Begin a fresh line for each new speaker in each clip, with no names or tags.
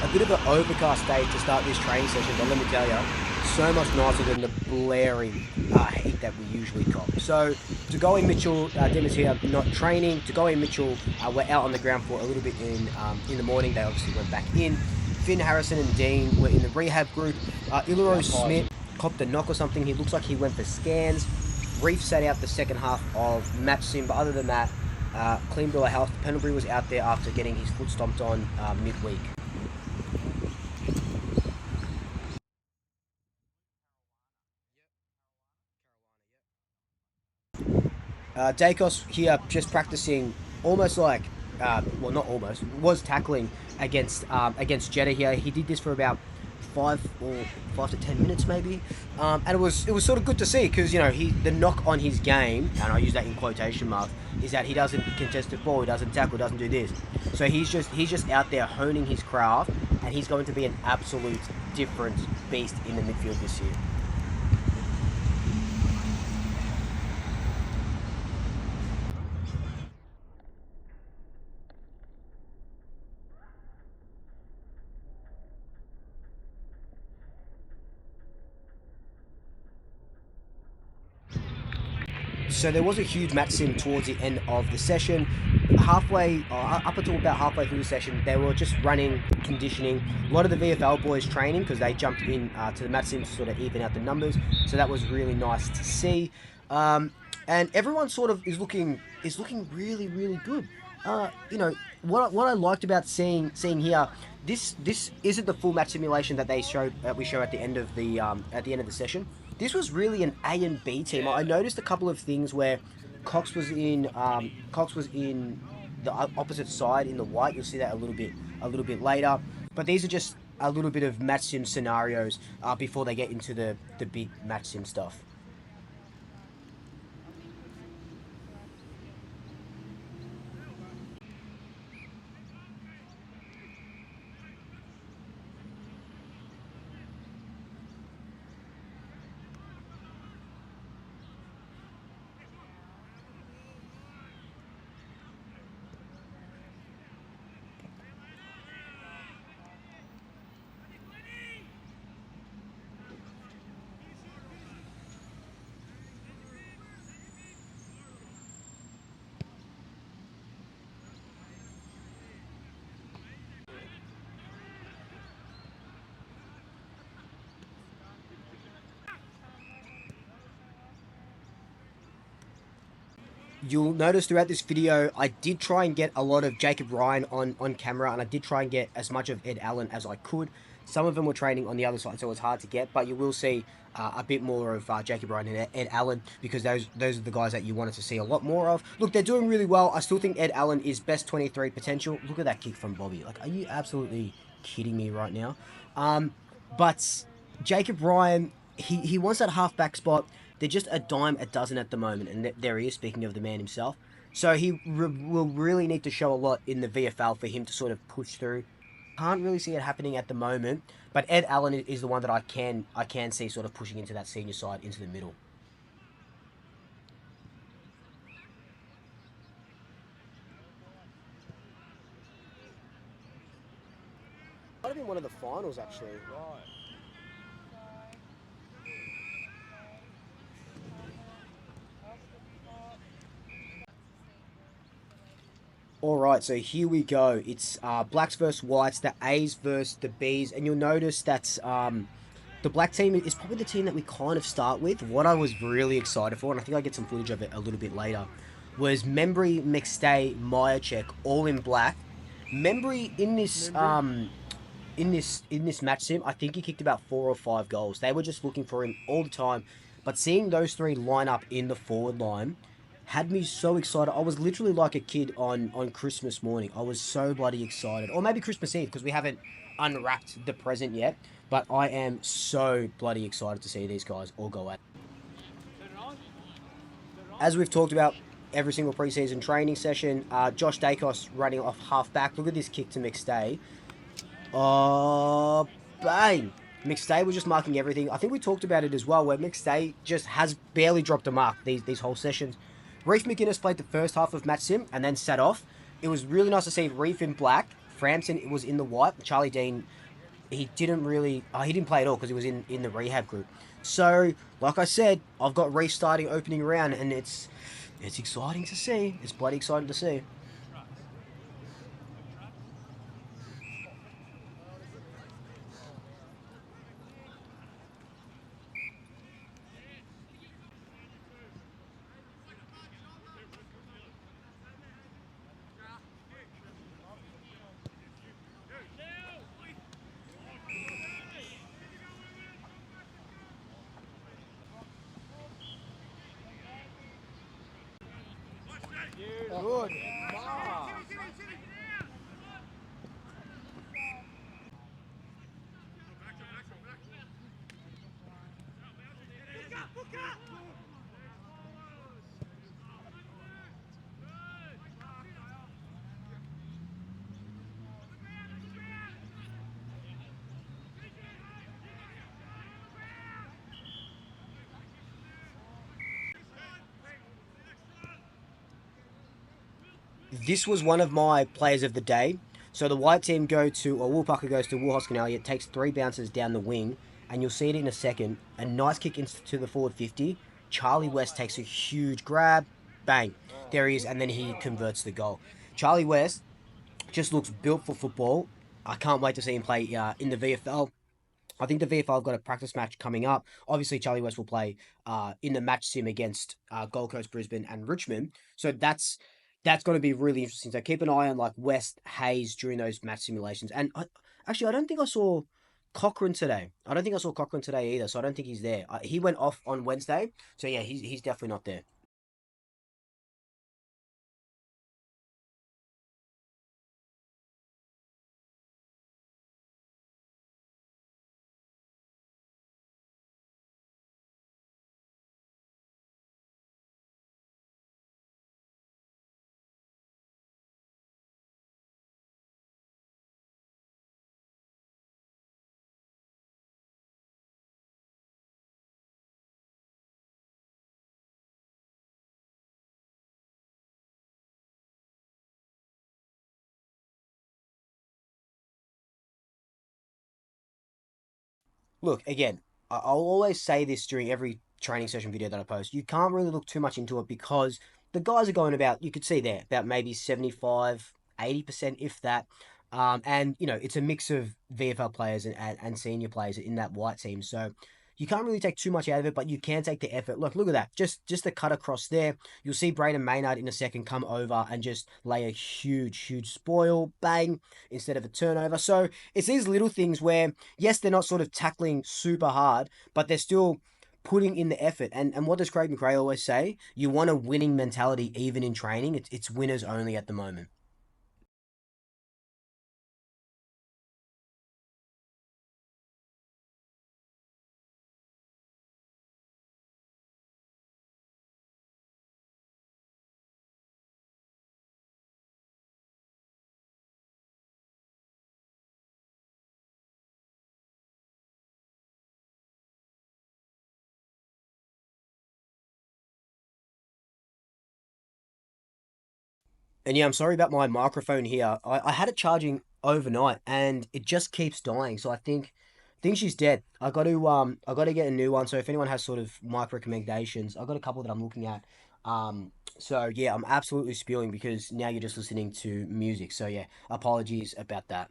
A bit of an overcast day to start this training session, but let me tell you, so much nicer than the blaring heat that we usually cop. So, Tagoe Mitchell, Demis here, not training. Tagoe Mitchell were out on the ground for a little bit in the morning. They obviously went back in. Finn Harrison and Dean were in the rehab group. Ilaro Smith copped a knock or something. He looks like he went for scans. Reef sat out the second half of match sim, but other than that, clean bill of health. Pendlebury was out there after getting his foot stomped on midweek. Dacos here just practicing almost like, well, not almost, was tackling against Jeddah here. He did this for about 5 to 10 minutes maybe, and it was sort of good to see because the knock on his game, and I use that in quotation marks, is that he doesn't contest the ball, he doesn't tackle, doesn't do this. So he's just out there honing his craft, and he's going to be an absolute different beast in the midfield this year. So there was a huge match sim towards the end of the session. Up until about halfway through the session, they were just running, conditioning. A lot of the VFL boys training because they jumped in to the match sim to sort of even out the numbers. So that was really nice to see. And everyone sort of is looking really, really good. What I liked about seeing here, this isn't the full match simulation that we show at the end of the session. This was really an A and B team. I noticed a couple of things where Cox was in the opposite side in the white. You'll see that a little bit later. But these are just a little bit of match sim scenarios before they get into the big match sim stuff. You'll notice throughout this video, I did try and get a lot of Jacob Ryan on camera, and I did try and get as much of Ed Allen as I could. Some of them were training on the other side, so it was hard to get, but you will see a bit more of Jacob Ryan and Ed Allen, because those are the guys that you wanted to see a lot more of. Look, they're doing really well. I still think Ed Allen is best 23 potential. Look at that kick from Bobby. Like, are you absolutely kidding me right now? But Jacob Ryan, he wants that halfback spot. They're just a dime a dozen at the moment, and there he is, speaking of the man himself. So he will really need to show a lot in the VFL for him to sort of push through. Can't really see it happening at the moment, but Ed Allen is the one that I can see sort of pushing into that senior side, into the middle. Might have been one of the finals, actually. Right. Alright, so here we go. It's blacks versus whites, the A's versus the B's, and you'll notice that's the black team is probably the team that we kind of start with. What I was really excited for, and I think I'll get some footage of it a little bit later, was Membry, McStay, Myercheck, all in black. Membry in this match sim, I think he kicked about 4 or 5 goals. They were just looking for him all the time, but seeing those three line up in the forward line had me so excited. I was literally like a kid on Christmas morning. I was so bloody excited. Or maybe Christmas Eve, because we haven't unwrapped the present yet. But I am so bloody excited to see these guys all go at it. As we've talked about every single preseason training session, Josh Dacos running off half-back. Look at this kick to McStay. Oh, bang! McStay was just marking everything. I think we talked about it as well, where McStay just has barely dropped a mark these whole sessions. Reef McInnes played the first half of match sim and then sat off. It was really nice to see Reef in black Frampton was in the white. Charlie Dean, he didn't really, he didn't play at all because he was in the rehab group. So, like I said, I've got restarting opening round, and it's exciting to see. It's bloody exciting to see.
Good. Mark.
This was one of my players of the day. So the white team go to, or Woolpucker goes to Woolhoskin Elliott, takes 3 bounces down the wing, and you'll see it in a second. A nice kick into the forward 50. Charlie West takes a huge grab, bang, there he is, and then he converts the goal. Charlie West just looks built for football. I can't wait to see him play in the VFL. I think the VFL have got a practice match coming up. Obviously, Charlie West will play in the match sim against Gold Coast, Brisbane, and Richmond. So that's going to be really interesting. So keep an eye on like West Hayes during those match simulations. And actually, I don't think I saw Cochrane today. I don't think I saw Cochrane today either. So I don't think he's there. He went off on Wednesday. So yeah, he's definitely not there. Look, again, I'll always say this during every training session video that I post. You can't really look too much into it because the guys are going about, you could see there, about maybe 75, 80%, if that. And, it's a mix of VFL players and senior players in that white team. So you can't really take too much out of it, but you can take the effort. Look at that. Just the cut across there. You'll see Braden Maynard in a second come over and just lay a huge, huge spoil, bang, instead of a turnover. So it's these little things where yes, they're not sort of tackling super hard, but they're still putting in the effort. And what does Craig McRae always say? You want a winning mentality even in training. It's winners only at the moment. And yeah, I'm sorry about my microphone here. I had it charging overnight and it just keeps dying. So I think she's dead. I got to get a new one. So if anyone has sort of mic recommendations, I've got a couple that I'm looking at. So yeah, I'm absolutely spewing because now you're just listening to music. So yeah, apologies about that.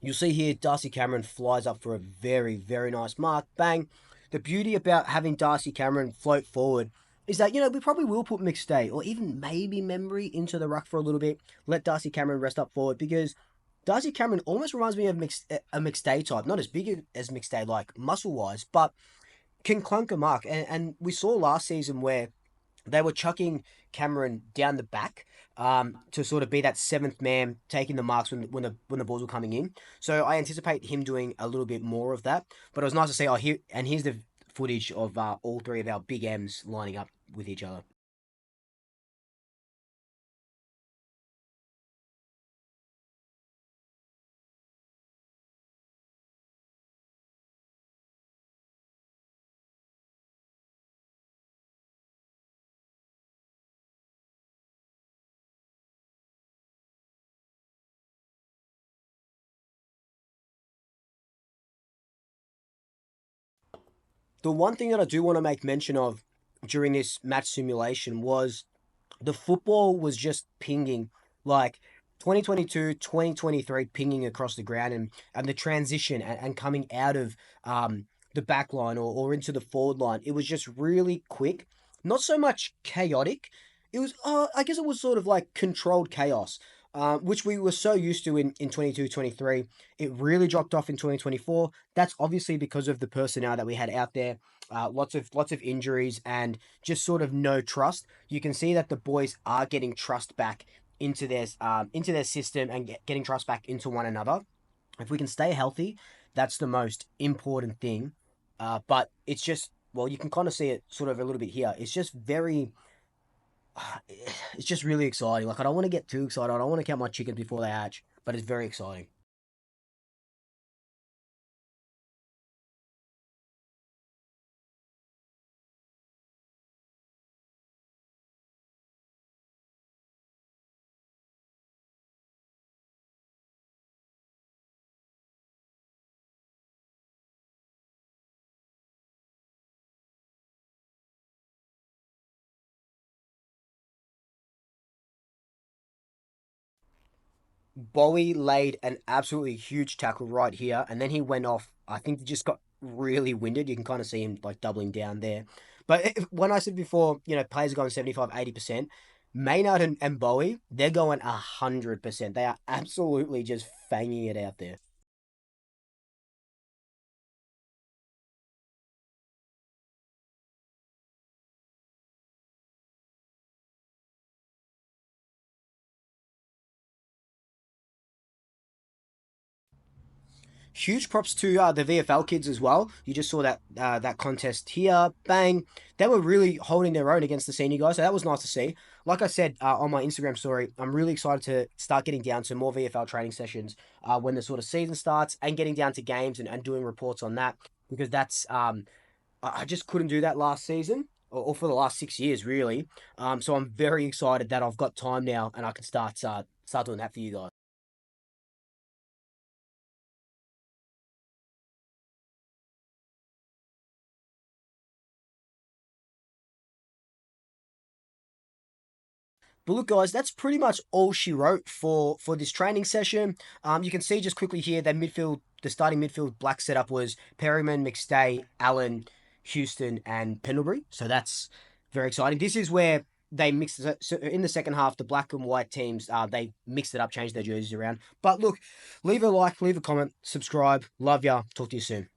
You'll see here Darcy Cameron flies up for a very, very nice mark. Bang. The beauty about having Darcy Cameron float forward is that, we probably will put McStay or even maybe Memory into the ruck for a little bit. Let Darcy Cameron rest up forward because Darcy Cameron almost reminds me of a McStay type. Not as big as McStay, like muscle wise, but can clunk a mark. And we saw last season where they were chucking Cameron down the back to sort of be that seventh man taking the marks when the balls were coming in. So I anticipate him doing a little bit more of that. But it was nice to see. Oh, here's the footage of all three of our big M's lining up with each other. The one thing that I do want to make mention of during this match simulation was the football was just pinging like 2022, 2023, pinging across the ground, and the transition and coming out of the back line or into the forward line, it was just really quick, not so much chaotic. It was I guess it was sort of like controlled chaos, which we were so used to in 22, 23. It really dropped off in 2024. That's obviously because of the personnel that we had out there, lots of injuries and just sort of no trust. You can see that the boys are getting trust back into their system and getting trust back into one another. If we can stay healthy, that's the most important thing. But it's just, well, you can kind of see it sort of a little bit here. It's just very, it's just really exciting. Like I don't want to get too excited. I don't want to count my chickens before they hatch, but it's very exciting. Bowie laid an absolutely huge tackle right here, and then he went off. I think he just got really winded. You can kind of see him like doubling down there. But when I said before, players are going 75, 80%, Maynard and Bowie, they're going 100%. They are absolutely just fanging it out there. Huge props to the VFL kids as well. You just saw that contest here. Bang! They were really holding their own against the senior guys, so that was nice to see. Like I said on my Instagram story, I'm really excited to start getting down to more VFL training sessions when the sort of season starts and getting down to games and doing reports on that because that's I just couldn't do that last season or for the last 6 years really. So I'm very excited that I've got time now and I can start doing that for you guys. But look, guys, that's pretty much all she wrote for this training session. You can see just quickly here that the starting midfield black setup was Perryman, McStay, Allen, Houston, and Pendlebury. So that's very exciting. This is where they mixed it. So in the second half, the black and white teams they mixed it up, changed their jerseys around. But look, leave a like, leave a comment, subscribe. Love ya. Talk to you soon.